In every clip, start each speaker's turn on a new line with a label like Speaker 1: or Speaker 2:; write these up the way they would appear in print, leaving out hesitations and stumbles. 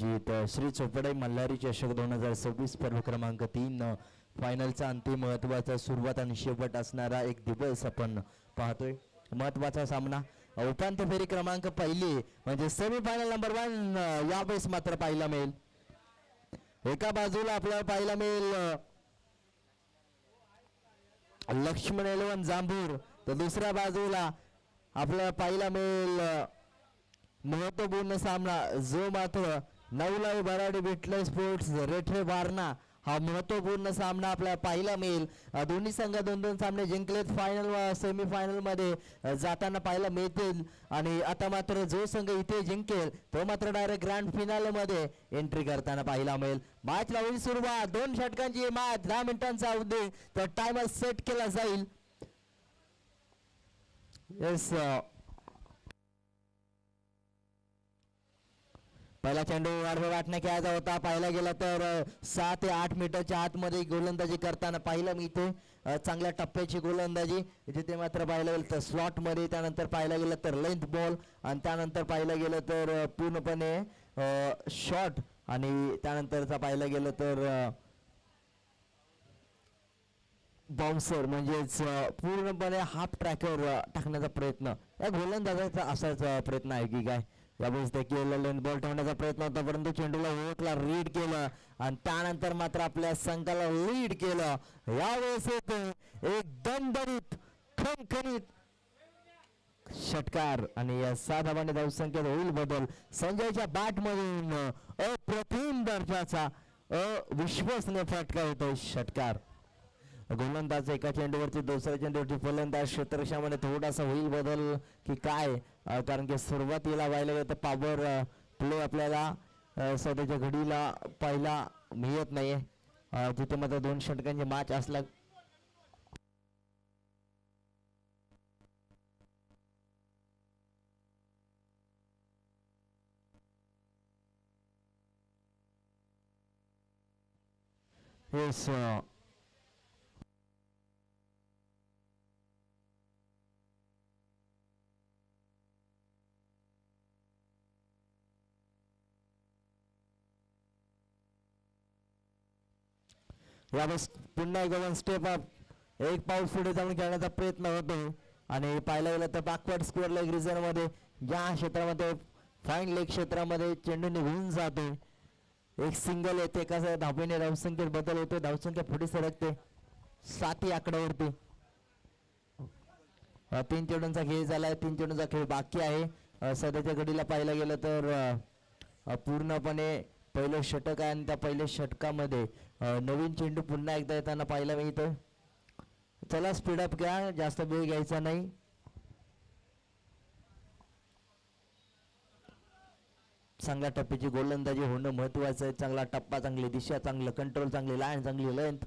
Speaker 1: आयोजित श्री चोपडे मल्हारी चषक 2026 पर्व क्रमांक 3 फायनलचा अंतिम महत्वाचा सुरुवात आणि शेवट असणारा एक दिवस आपण पाहतोय. महत्वाचा सामना उपांत्य फेरी क्रमांक पहिली म्हणजे सेमीफायनल नंबर 1 यावेळेस मात्र पाहायला मिळेल. एका बाजूला आपल्याला पाहायला मिळेल लक्ष्मण एलवन जांभूर, तर दुसऱ्या बाजूला आपल्याला पाहायला मिळेल महत्वपूर्ण सामना जो मात्र नवलाई बराडी बिटले स्पोर्ट्स रेठे वारणा हा महत्वपूर्ण सामना आपल्याला पाहायला मिळेल. दोन्ही संघ 2-2 सामने जिंकलेत. फायनल व सेमीफायनल मध्ये जाताना पाहायला मिळतील आणि आता मात्र जो संघ इथे जिंकेल तो मात्र डायरेक्ट ग्रँड फिनाले मध्ये एंट्री करताना पाहायला मिळेल. मॅचला होईल सुरुवात. 2 षटकांची मॅच, 10 मिनिटांचा अवधी, तर टायमर सेट केला जाईल. येस, पहिला चेंडू आडवे वाटण्या खेळायचा होता. पाहायला गेला तर 6 ते 8 मीटरच्या आतमध्ये गोलंदाजी करताना पाहायला मिळते. चांगल्या टप्प्याची गोलंदाजी जिथे मात्र पाहायला गेलं तर स्लॉट मध्ये, त्यानंतर पाहायला गेलं तर लेंथ बॉल आणि त्यानंतर पाहायला गेलं तर पूर्णपणे शॉट आणि त्यानंतरचा पाहायला गेलं तर बाउन्सर म्हणजेच पूर्णपणे हाफ ट्रॅकर टाकण्याचा प्रयत्न या गोलंदाजाचा असाच प्रयत्न आहे की काय. यावेळेस देखील लेन बॉल ठेवण्याचा प्रयत्न होता परंतु चेंडूला ओळखला, रीड केलं आणि त्यानंतर मात्र आपल्या संघाला लीड केलं. यावेळेस एक दणदणीत खणखणीत षटकार आणि या 6 धावांनी धावसंख्येत होईल बदल. संजयच्या बॅट मधून अप्रतिम दर्जाचा अविश्वसनीय फटका होतो षटकार. गोलंदाज एका चेंडूवरती दुसऱ्या चेंडूवरती फलंदाज क्षेत्ररक्षणामध्ये थोडासा होईल बदल की काय, कारण की सुरुवातीला व्हायला गेलं तर पॉवर प्ले आपल्याला सध्याच्या घडीला पाहायला मिळत नाहीये. जिथे मात्र 2 षटकांची मॅच असला येस यावेळेस पुन्हा एक वन स्टेप अप, एक पाऊल पुढे जाऊन खेळण्याचा प्रयत्न होतो आणि पाहायला गेलं तर बॅकवर्ड स्क्वेअर लेग रिझन मध्ये या क्षेत्रामध्ये फाईन लेग क्षेत्रामध्ये चेंडू निघून जातो. एक सिंगल येते, एका धावेने धावसंख्येत बदल होतो, धावसंख्या पुढे सरकते 7 आकड्यावरती. 3 चेंडूंचा खेळ झालाय, 3 चेंडूंचा खेळ बाकी आहे. सध्याच्या घडीला पाहायला गेलं तर पूर्णपणे पहिलं षटक आहे आणि त्या पहिल्या षटकामध्ये नवीन चेंडू पुन्हा एकदा येताना पाहायला मिळतोय. चला स्पीडअप घ्या, जास्त वेळ घ्यायचा नाही. चांगल्या टप्प्याची गोलंदाजी होणं महत्वाचं आहे. चांगला टप्पा, चांगली दिशा, चांगलं कंट्रोल, चांगली लाईन, चांगली लेंथ,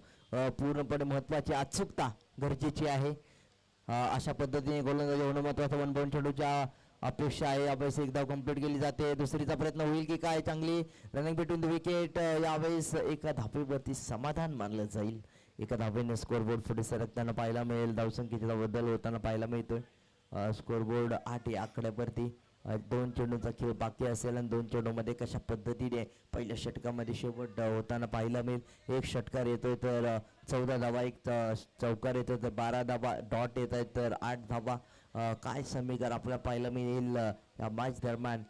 Speaker 1: पूर्णपणे महत्वाची अचूकता गरजेची आहे. अशा पद्धतीने गोलंदाजी होणं महत्वाचं. 1 बाउंड चेंडूच्या अपेक्षा आहे. यावेळेस एकदा कंप्लीट केली जाते. दुसरीचा प्रयत्न होईल की काय. चांगली रनिंग बिटवीन द विकेट. यावेळेस एका धावेवरती समाधान मानलं जाईल. एका धावेने स्कोरबोर्ड पुढे सरकताना पाहायला मिळेल. धावसंख्येचा बदल होताना पाहायला मिळतोय. स्कोरबोर्ड 8 आकड्यावरती. 2 चेंडूंचा खेळ बाकी असेल आणि 2 चेंडूमध्ये कशा पद्धतीने पहिल्या षटकामध्ये शेवट होताना पाहायला मिळेल. एक षटकार येतोय तर 14 धावा, एक चौकार येतोय तर 12 धावा, डॉट येत आहेत तर 8 धावा. काय समीकरण आपल्याला पाहायला मिळेल या मॅच दरम्यान.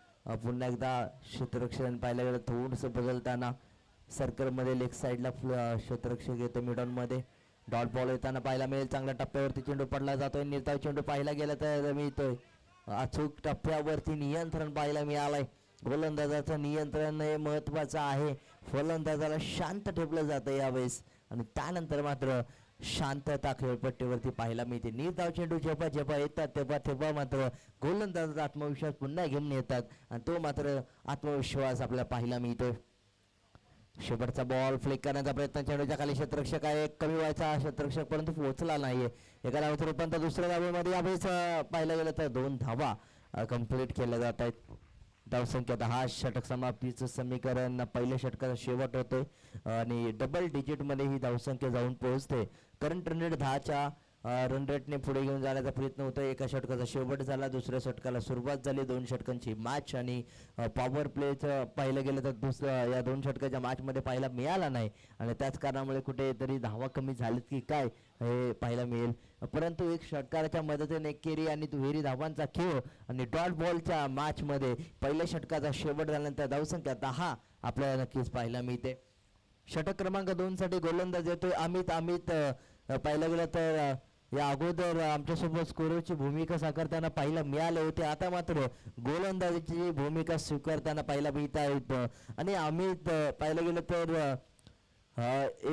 Speaker 1: पुन्हा एकदा क्षेत्ररक्षण पाहायला गेलं थोडंसं बदलताना. सर्कलमध्ये लेग साईडला क्षेत्ररक्षक येतो, मिडॉनमध्ये डॉट बॉल येताना पाहायला मिळेल. चांगल्या टप्प्यावरती चेंडू पडला जातोय. निर्धाव चेंडू पाहायला गेला तर मिळतोय. अचूक टप्प्यावरती नियंत्रण पाहायला मिळालंय. गोलंदाजाचं नियंत्रण हे महत्वाचं आहे. फलंदाजाला शांत ठेवलं जातं यावेळेस आणि त्यानंतर मात्र शांतता खेळपट्टीवरती पाहायला मिळते. निर्धाव चेंडू जेव्हा जेव्हा येतात तेव्हा मात्र गोलंदाजाचा आत्मविश्वास पुन्हा घेऊन येतात आणि तो मात्र आत्मविश्वास आपल्याला पाहायला मिळतो. शेवटचा बॉल फ्लिक करण्याचा प्रयत्न, चेंडूच्या खाली क्षेत्ररक्षक आहे, कमी व्हायचा क्षेत्ररक्षक परंतु पोहोचला नाहीये. एका धावेचं रूपांतर दुसऱ्या धावेमध्ये यावेळेस पाहायला गेलं तर 2 धावा कंप्लीट केल्या जात आहेत. धावसंख्या 10. षटक समाप्तीचं समीकरण पहिल्या षटकाचा शेवट होतोय आणि डबल डिजिट मध्ये ही धावसंख्या जाऊन पोहोचते. करंट रन रेट 10च्या रन रेटने पुढे घेऊन जाण्याचा प्रयत्न होता. एका षटकाचा शेवट झाला, दुसऱ्या षटकाला सुरुवात झाली. 2 षटकांची मॅच आणि पॉवर प्लेचं पाहिलं गेलं तर या 2 षटकाच्या मॅचमध्ये पाहायला मिळाला नाही आणि त्याच कारणामुळे कुठेतरी धावा कमी झालीत की काय हे पाहायला मिळेल. परंतु एक षटकाराच्या मदतीने एकेरी आणि दुहेरी धावांचा खेळ आणि डॉट बॉलच्या मॅचमध्ये पहिल्या षटकाचा शेवट झाल्यानंतर धावसंख्या 10 आपल्याला नक्कीच पाहायला मिळते. षटक क्रमांक 2 साठी गोलंदाज येतोय अमित. पाहिलं गेलं तर या अगोदर आमच्यासोबत स्कोररची भूमिका साकारताना पाहायला मिळाले होते. आता मात्र गोलंदाजीची भूमिका स्वीकारताना पाहायला मिळत आहेत आणि अमित पाहिलं गेलं तर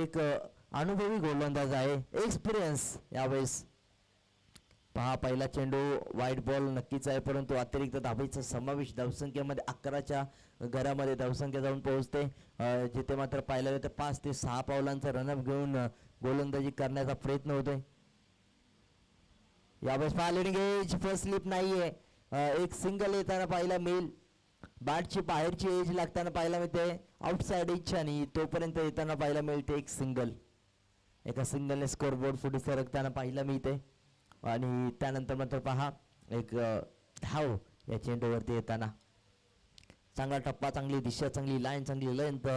Speaker 1: एक अनुभवी गोलंदाज आहे, एक्सपिरियन्स यावेळेस. पहा पहिला चेंडू वाईट बॉल नक्कीच आहे, परंतु अतिरिक्त धावेचा समावेश धावसंख्येमध्ये 11च्या घरामध्ये धावसंख्या जाऊन पोहोचते. जिथे मात्र पाहिलं गेलं तर 5 ते 6 पावलांचा रनअप घेऊन गोलंदाजी करण्याचा प्रयत्न होतोय. यावेळेस लिडिंग एज फर्स्ट स्लिप नाहीये, एक सिंगल येताना पाहायला मिळेल. बॅटची बाहेरची एज लागताना पाहायला मिळते, आउटसाइड एज आणि तोपर्यंत येताना पाहायला मिळते एक सिंगल. एका सिंगलने स्कोर बोर्ड पुढे सरकताना पाहायला मिळते आणि त्यानंतर मात्र पहा एक धाव या चेंडूवरती येताना. चांगला टप्पा, चांगली दिशा, चांगली लाईन, चांगली लेंथ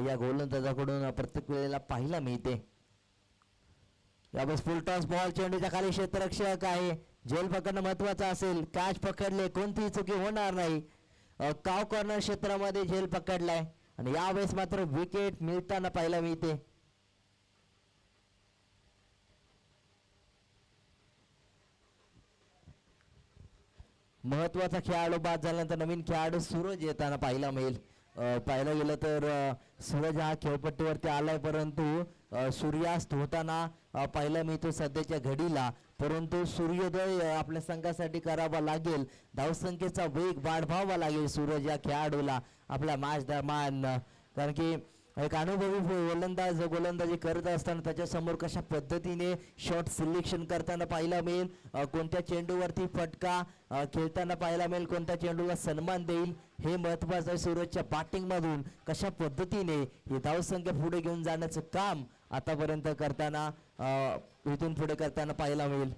Speaker 1: या गोलंदाजाकडून प्रत्येक वेळेला पाहायला मिळते. यावेळेस फुल टॉस बॉल, चेंडूच्या खाली क्षेत्ररक्षक आहे, झेल पकडणं महत्वाचं असेल. कॅच पकडले, कोणतीही चुकी होणार नाही. काव कॉर्नर क्षेत्रामध्ये झेल पकडलाय आणि यावेळेस मात्र विकेट मिळताना पाहायला मिळते. महत्वाचा खेळाडू बाद झाल्यानंतर नवीन खेळाडू सूरज येताना पाहायला मिळेल. पाहायला गेलं तर सूरज हा खेळपट्टीवरती आलाय, परंतु सूर्यास्त होताना पाहायला मिळतो सध्याच्या घडीला. परंतु सूर्योदय आपल्या संघासाठी करावा लागेल, धावसंख्येचा वेग वाढवावा लागेल सूरज या खेळाडूला आपल्या मॅच दरम्यान. कारण की एक अनुभवी गोलंदाजी करत असताना त्याच्यासमोर कशा पद्धतीने शॉट सिलेक्शन करताना पाहायला मिळेल, कोणत्या चेंडूवरती फटका खेळताना पाहायला मिळेल, कोणत्या चेंडूला सन्मान देईल हे महत्त्वाचं आहे. सूरजच्या बॅटिंगमधून कशा पद्धतीने ही धावसंख्या पुढे घेऊन जाण्याचं काम आतापर्यंत करताना इथून पुढे करताना पाहायला मिळेल.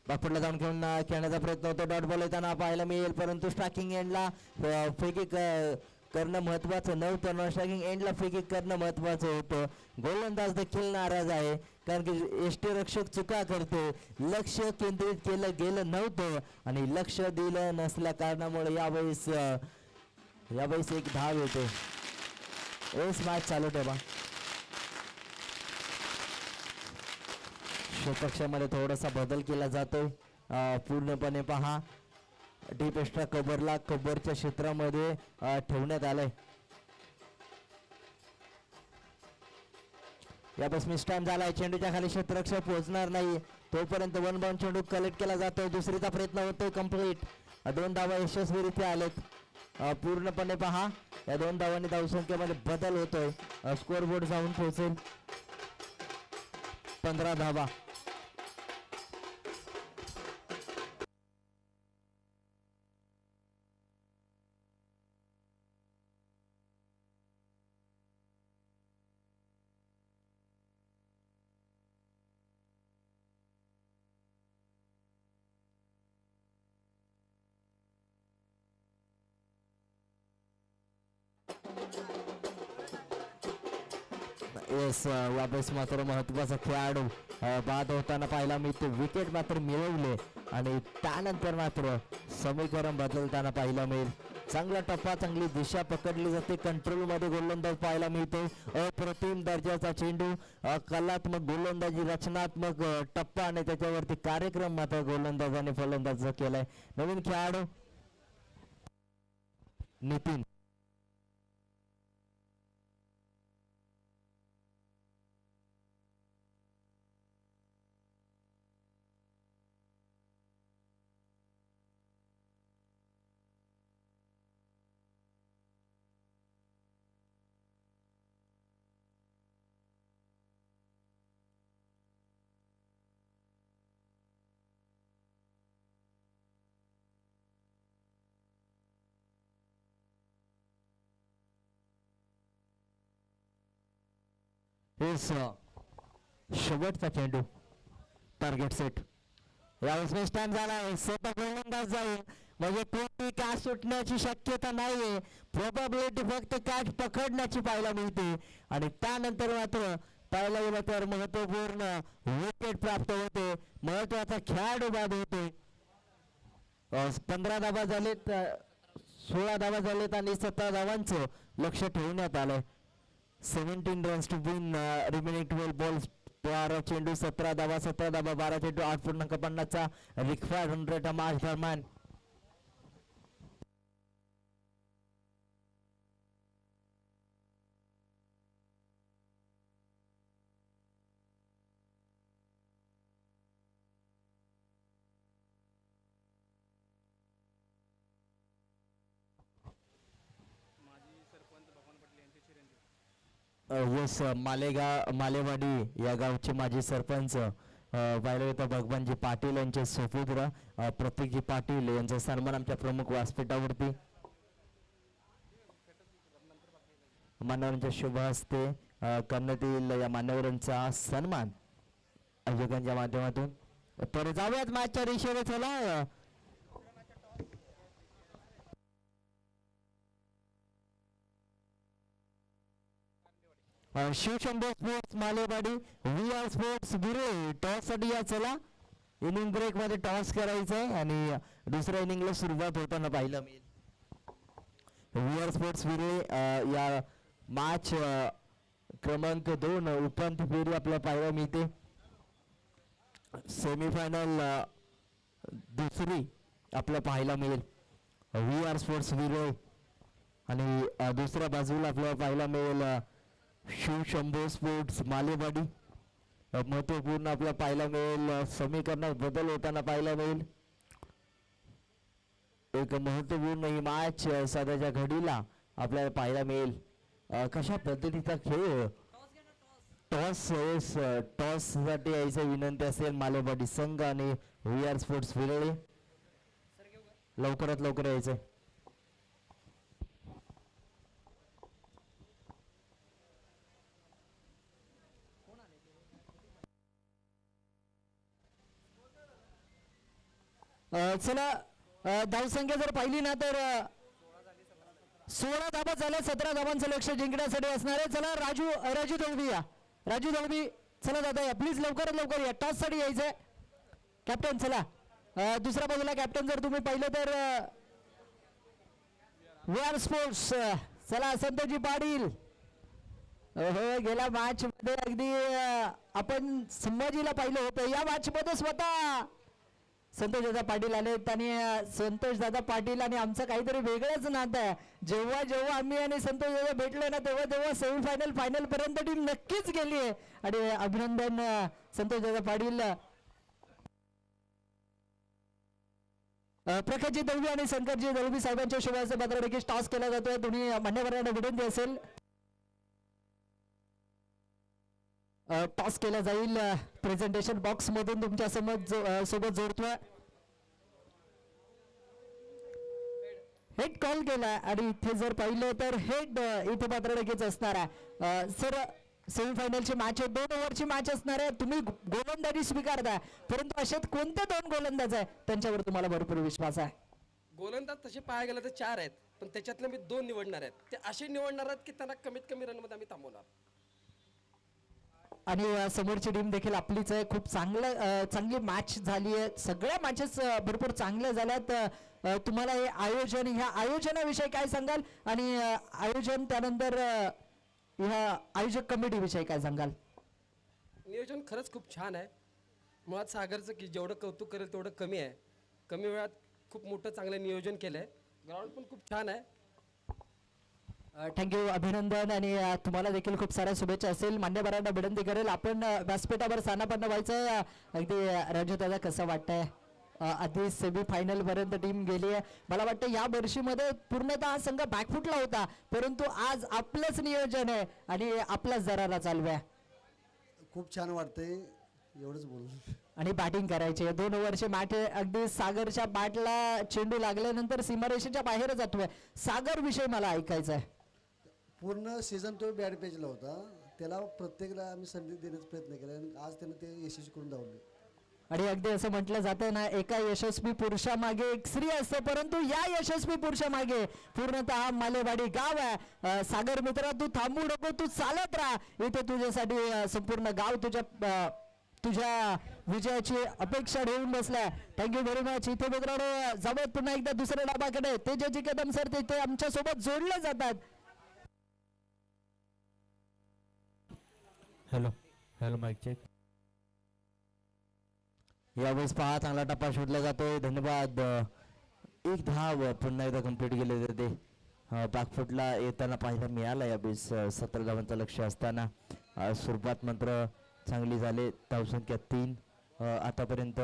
Speaker 1: बापुडला जाऊन घेऊन खेळण्याचा प्रयत्न होतो, डॉट बॉल येताना पाहायला मिळेल, परंतु स्ट्रायकिंग एंडला फ्रीकिक करणं महत्वाचं नव्हतं. स्ट्रायकिंग एंडला फ्रीकिक करणं महत्वाचं होतं. गोलंदाज देखील नाराज आहे, कारण की यष्टीरक्षक चुका करतो, लक्ष केंद्रित केलं गेलं नव्हतं आणि लक्ष दिलं नसल्या कारणामुळे यावेळेस एक धाव येते. एस मॅच चालू ठेवा. पक्षामध्ये थोडासा बदल केला जातोय पूर्णपणे. पहा डीप एक्स्ट्रा कव्हरला कव्हरच्या क्षेत्रामध्ये ठेवण्यात आलंय. यावेळेस मिस टाइम झालाय, चेंडूच्या खाली क्षेत्ररक्षक पोहोचणार नाही तोपर्यंत वन बाउंड चेंडू कलेक्ट केला जातोय. दुसरीचा प्रयत्न होतोय कंप्लीट, 2 धावा यशस्वीरित्या आलेत पूर्णपणे. पहा या 2 धावांनी धावसंख्येमध्ये बदल होतोय, स्कोर बोर्ड जाऊन पोहोचेल 15 धावा. येस यावेळेस मात्र महत्वाचा खेळाडू बाद होताना पाहायला मिळते. विकेट मात्र मिळवले आणि त्यानंतर मात्र समीकरण बदलताना पाहायला मिळेल. चांगला टप्पा, चांगली दिशा पकडली जाते, कंट्रोल मध्ये गोलंदाज पाहायला मिळतो. अप्रतिम दर्जाचा चेंडू, कलात्मक गोलंदाजी, रचनात्मक टप्पा आणि त्याच्यावरती कार्यक्रम मात्र गोलंदाजाने फलंदाज केलाय. नवीन खेळाडू नितीन. हेच शेवटचा चेंडू टार्गेट सेट यावेळेस स्टँड झालाय स्वतः गोलंदाज जाईल म्हणजे कोणती कॅच सुटण्याची शक्यता नाहीये प्रोबॅबिलिटी फक्त कॅच पकडण्याची पाहायला मिळते आणि त्यानंतर मात्र पाहायला गेलं तर महत्वपूर्ण विकेट प्राप्त होते महत्वाचा खेळाडू बाद होते 15 धावा झालेत 16 धावा झालेत आणि 17 धावांचं लक्ष ठेवण्यात आलंय 17 runs to win remaining 12 balls 12 चेंडू 17 धावा 12 चेंडू 8.50चा रिक्वायर्ड रन रेट मॅच दरम्यान यस मालेवाडी या गावचे माजी सरपंच पाहिलं होतं भगवानजी पाटील यांचे सुपुत्र प्रतीकजी पाटील यांचा सन्मान आमच्या प्रमुख व्यासपीठावरती मान्यवरांच्या शुभ हस्ते करण्यात येईल या मान्यवरांचा सन्मान आयोजकांच्या माध्यमातून तर जाऊयात मॅचच्या रेषेवर चला Shivshambho sports Malewadi V R sports Girale toss साठी या चला इनिंग ब्रेक मध्ये टॉस करायचा आहे आणि दुसऱ्या इनिंगला सुरुवात होताना पाहिलं मिळेल व्ही आर स्पोर्ट्स विरळे या मॅच क्रमांक 2 उपांत्य फेरी आपल्याला पाहायला मिळते सेमीफायनल दुसरी आपल्याला पाहायला मिळेल व्ही आर स्पोर्ट्स विरळे आणि दुसऱ्या बाजूला आपल्याला पाहायला मिळेल शिवशंभो स्पोर्ट्स मालेवाडी महत्वपूर्ण आपल्याला पाहायला मिळेल समीकरणात बदल होताना पाहायला मिळेल एक महत्वपूर्ण ही मॅच सध्याच्या घडीला आपल्याला पाहायला मिळेल कशा पद्धतीचा खेळ टॉस साठी यायची विनंती असेल मालेवाडी संघ आणि व्ही आर स्पोर्ट्स विरळे लवकरात लवकर यायचं चला धावसंख्या जर पाहिली ना तर 16 धाबा झाल्या 17 धाबांचं लक्ष जिंकण्यासाठी असणार आहे चला राजू दळवी या राजू दळवी चला दादा या प्लीज लवकरात लवकर या टॉस साठी यायचंय कॅप्टन चला दुसऱ्या बाजूला कॅप्टन जर तुम्ही पाहिलं तर व्ही आर स्पोर्ट्स चला संतोषजी पाटील हो गेल्या मॅच मध्ये अगदी आपण संभाजीला पाहिलं होतं या मॅच मध्ये स्वतः संतोष दादा पाटील आले आणि संतोष दादा पाटील आणि आमचं काहीतरी वेगळंच नातं आहे जेव्हा जेव्हा आम्ही आणि संतोष दादा भेटलो ना तेव्हा तेव्हा सेमीफायनल फायनल पर्यंत टीम नक्कीच गेली आहे आणि अभिनंदन संतोष दादा पाटील प्रकाशजी दळवी आणि शंकरजी दळवी साहेबांच्या शुभाचे पत्रापैकी टॉस केला जातोय दोन्ही मान्यवरांना विनंती असेल टॉस केला जाईल प्रेझेंटेशन बॉक्स मधून तुमच्या सोबत जोडतोय हेड कॉल केला आणि इथे जर पाहिलं तर हेड इथे मात्र लगेच असणार आहे सर सेमीफायनलची मॅच आहे 2 ओव्हरची मॅच असणार आहे तुम्ही गोलंदाजी स्वीकारताय परंतु अशात कोणते 2 गोलंदाज आहे त्यांच्यावर तुम्हाला भरपूर विश्वास आहे
Speaker 2: गोलंदाज तसे पाहायला गेलं तर 4 आहेत पण त्याच्यातले मी 2 निवडणार आहेत ते असे निवडणार आहेत की त्यांना कमीत कमी रन मध्ये आम्ही थांबवणार
Speaker 1: आणि समोरची टीम देखील आपलीच आहे खूप चांगली मॅच झाली आहे सगळ्या मॅचेस भरपूर चांगल्या झाल्यात तुम्हाला हे आयोजन ह्या आयोजनाविषयी काय सांगाल आणि आयोजन त्यानंतर ह्या आयोजक कमिटी विषयी काय सांगाल
Speaker 2: नियोजन खरंच खूप छान आहे मुळात सागरचं की जेवढं कौतुक करेल तेवढं कमी आहे कमी वेळात खूप मोठं चांगलं नियोजन केलंय ग्राउंड पण खूप छान आहे
Speaker 1: थँक्यू अभिनंदन आणि तुम्हाला देखील खूप साऱ्या शुभेच्छा असेल मान्यवरांना विनंती करेल आपण व्यासपीठावर स्थानापन्न व्हायचं अगदी राजू दादा कसं वाटतंय आधी सेमीफायनल पर्यंत टीम गेली आहे मला वाटतं या वर्षीमध्ये पूर्णतः संघ बॅकफुटला होता परंतु आज आपलंच नियोजन आहे आणि आपल्याच दराला चालू आहे
Speaker 3: खूप छान वाटतंय एवढंच बोल
Speaker 1: आणि बॅटिंग करायची 2 ओव्हरचे मॅच अगदी सागरच्या बॅटला चेंडू लागल्यानंतर सीमारेषेच्या बाहेर जातोय सागर विषय मला ऐकायचा आहे
Speaker 3: पूर्ण सीझन तो बॅड पेजला होता त्याला प्रत्येकाला आम्ही संधी देण्याचा प्रयत्न केला आणि आज त्यानं ते यशस्वी करून दावले.
Speaker 4: आणि अगदी असं म्हटलं जातं ना, एका यशस्वी पुरुषामागे एक स्त्री असते, परंतु या यशस्वी पुरुषामागे पूर्णतः मालेवाडी गाव आहे. सागर मित्रा, तू थांबू नको, तू चालत राहा. इथे तुझ्यासाठी संपूर्ण गाव तुझ्या विजयाची अपेक्षा ठेवून बसलाय. Thank you very much. इथे मित्रांनो जाऊयात पुन्हा एकदा दुसऱ्या डाबाकडे. तेजाजी कदम सर तिथे आमच्या सोबत जोडले जातात.
Speaker 1: Hello mike check. यावेळेस पहा चांगला टप्पा शोधला जातोय. धन्यवाद. एक धाव पुन्हा एकदा कंप्लीट केले जाते. बॅकफुटला येताना पाहायला मिळाला यावेळेस 17 धावांचं लक्ष असताना. सुरुवात मात्र चांगली झाली. धावसंख्या 3. आतापर्यंत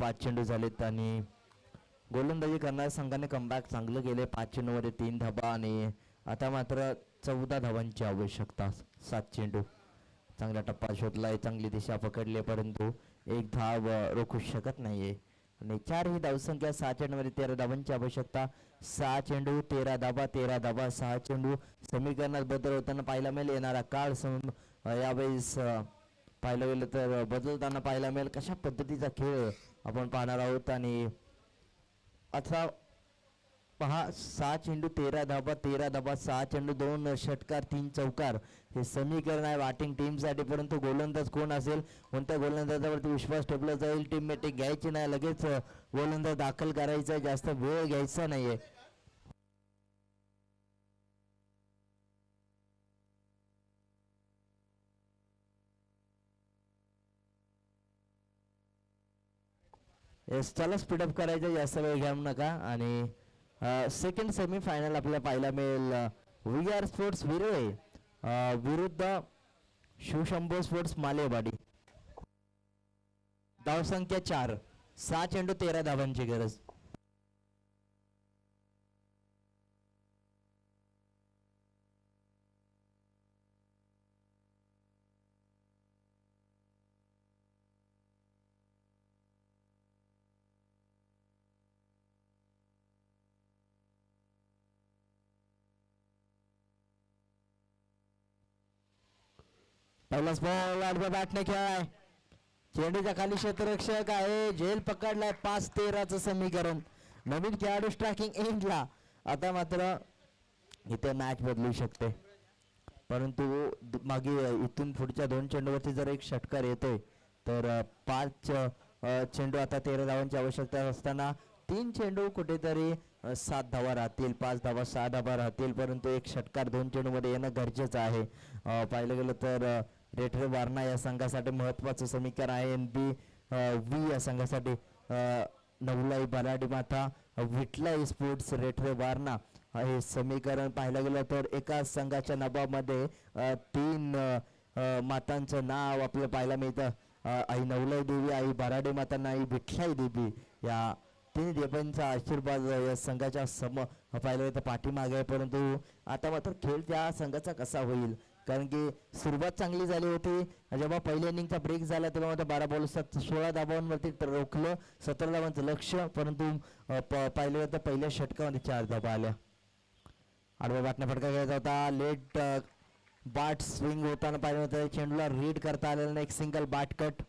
Speaker 1: 5 चेंडू झालेत आणि गोलंदाजी करणाऱ्या संघाने कमबॅक चांगलं केले. 5 चेंडूमध्ये 3 धावा आणि आता मात्र 14 धावांची आवश्यकता. 7 चेंडू. चांगला टप्पा शोधलाय, चांगली दिशा पकडली, परंतु एक धाव रोखू शकत नाहीये आणि 4 ही धावसंख्या. 6 चेंडूमध्ये 13 धावांची आवश्यकता. 6 चेंडू 13 धावा, 13 धावा 6 चेंडू. समीकरणात बदल होताना पाहायला मिळेल. येणारा काळ यावेळेस पाहायला गेलं तर बदलताना पाहायला मिळेल. कशा पद्धतीचा खेळ आपण पाहणार आहोत आणि अथवा पहा 6 चेंडू 13 धावा, 13 धावा 6 चेंडू 2 षटकार 3 चौकार. हे समीकरण आहे बॅटिंग टीमसाठी, परंतु गोलंदाज कोण असेल, कोणत्या गोलंदाजावरती विश्वास ठेवला जाईल. टीम मीटिंग घ्यायची नाही, लगेच गोलंदाज दाखल करायचा, जास्त वेळ घ्यायचा नाहीये. चला स्पीडअप करायचं, जास्त वेळ घेऊ नका. आणि सेकंड सेमीफायनल आपल्याला पाहायला मिळेल. वी आर स्पोर्ट्स विरळे विरुद्ध शिवशंभो स्पोर्ट्स मालेवाडी. धावसंख्या 4. 6 चेंडू 13 धावांची गरज. पहिलाच बॉल आडव्या बॅटने खेळाय. चेंडूच्या खाली क्षेत्ररक्षक आहे, झेल पकडलाय. 5-13चं समीकरण. नवीन खेळाडू स्ट्रायकिंग एंडला. आता मात्र इथे मॅच बदलू शकते, परंतु मागे इथून पुढच्या 2 चेंडूवरती जर एक षटकार येतोय तर 5 चेंडू आता 13 धावांची आवश्यकता असताना 3 चेंडू कुठेतरी 7 धावा राहतील, 5 धावा 6 धावा राहतील, परंतु एक षटकार 2 चेंडूमध्ये येणं गरजेचं आहे. पाहिलं गेलं तर रेठरे वारणा या संघासाठी महत्वाचं समीकरण आहे. NB व्ही या संघासाठी नवलाई बराडी माथा विठलाई स्पोर्ट्स रेठरे वारणा हे समीकरण पाहायला गेलं तर एका संघाच्या नावामध्ये 3 मातांचं नाव आपल्याला पाहायला मिळतं. आई नवलाई देवी, आई बराडी माता, आई विठलाई देवी या 3 देवांचा आशीर्वाद या संघाच्या पाहिलं गेलं तर पाठीमागे आहे. परंतु आता मात्र खेळ त्या संघाचा कसा होईल, कारण की सुरुवात चांगली झाली होती. जेव्हा पहिल्या इनिंगचा ब्रेक झाला तेव्हा मात्र 12 बॉल 16 धावांवरती रोखलं, 17 धावांचं लक्ष, परंतु पाहिलं तर पहिल्या षटकामध्ये 4 धावा आल्या. आडव्या बॅटने फटका घ्यायचा होता. लेट बॅट स्विंग होताना पाहिलं होतं. चेंडूला रीड करता आलेलं नाही. एक सिंगल बॅट कट.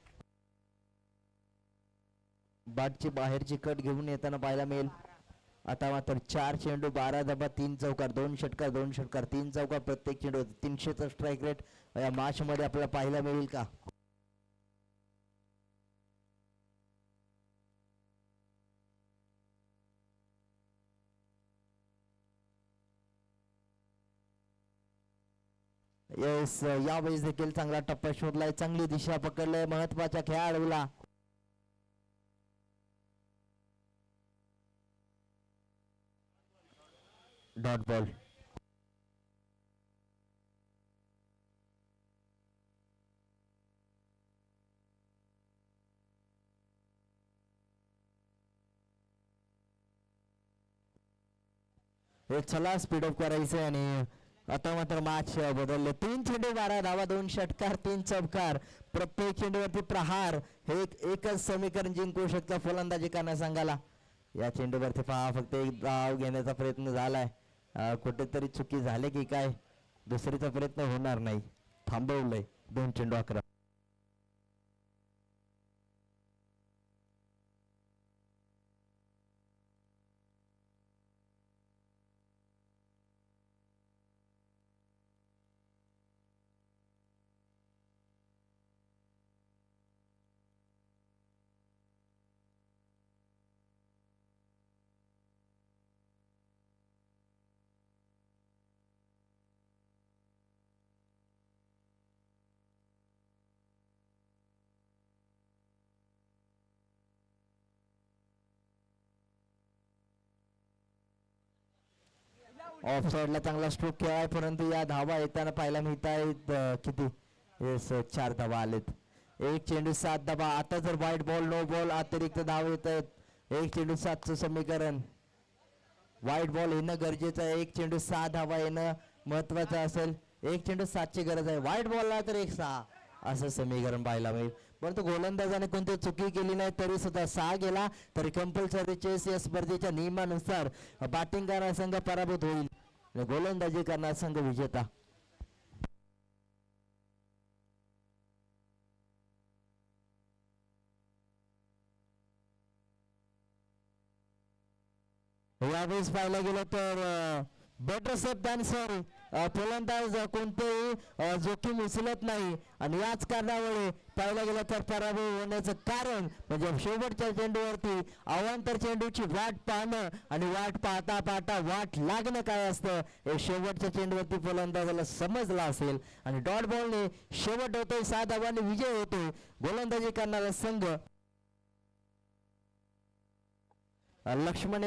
Speaker 1: बॅटची बाहेरची कट घेऊन येताना पाहायला मिळेल. आता मात्र 4 चेंडू 12 धावा 3 चौकार 2 षटकार 2 षटकार 3 चौकार. प्रत्येक चेंडू 300चा स्ट्राईक रेट या मॅच मध्ये आपल्याला पाहायला मिळेल का. येस, यावेळेस देखील चांगला टप्पा शोधलाय, चांगली दिशा पकडलाय महत्वाच्या खेळाडूला. Dot ball. चला स्पीडअप करायचंय आणि आता मात्र मॅच बदलले. 3 चेंडू 12 धावा 2 षटकार 3 चौकार. प्रत्येक चेंडूवरती प्रहार. हे एकच समीकरण जिंकू शकतं फलंदाजी करण्या संघाला. या चेंडूवरती पहा फक्त एक धाव घेण्याचा प्रयत्न झालाय. कुठेतरी चुकी झाली की काय, दुसरीचा प्रयत्न होणार नाही. थांबवलंय 2 चेंडू 11. ऑफ साइडला चांगला स्ट्रोक केलाय परंतु या धावा येताना पाहायला मिळत आहेत किती येस 4 धावा आलेत. 1 चेंडू 7 धावा. आता जर वाईट बॉल नो बॉल अतिरिक्त धाव येत आहेत. 1 चेंडू 7चं समीकरण. वाईट बॉल येणं गरजेचं आहे. 1 चेंडू 6 धावा येणं महत्वाचं असेल. 1 चेंडू 7ची गरज आहे. वाईट बॉलला तर 1 6 असं समीकरण पाहायला मिळेल. परंतु गोलंदाजाने कोणती चुकी केली नाही तरी सुद्धा 6 गेला तरी कंपल्सरी चेस या स्पर्धेच्या नियमानुसार बॅटिंग करणारा संघ पराभूत होईल आणि गोलंदाजी करणारा संघ विजेता. यावेळेस पाहायला गेलं तर बेटर सेफ दॅन सॉरी. फलंदाज कोणतेही जोखीम उचलत नाही आणि याच कारणामुळे पाहायला गेलं तर पराभव होण्याचं कारण म्हणजे शेवटच्या चेंडूवरती अवांतर चेंडूची वाट पाहणं आणि वाट पाहता पाहता वाट लागणं काय असतं हे शेवटच्या चेंडूवरती फलंदाजाला समजलं असेल आणि डॉट बॉलने शेवट होतोय. 7 धावांनी विजय होतोय. गोलंदाजी करणारा संघ लक्ष्मण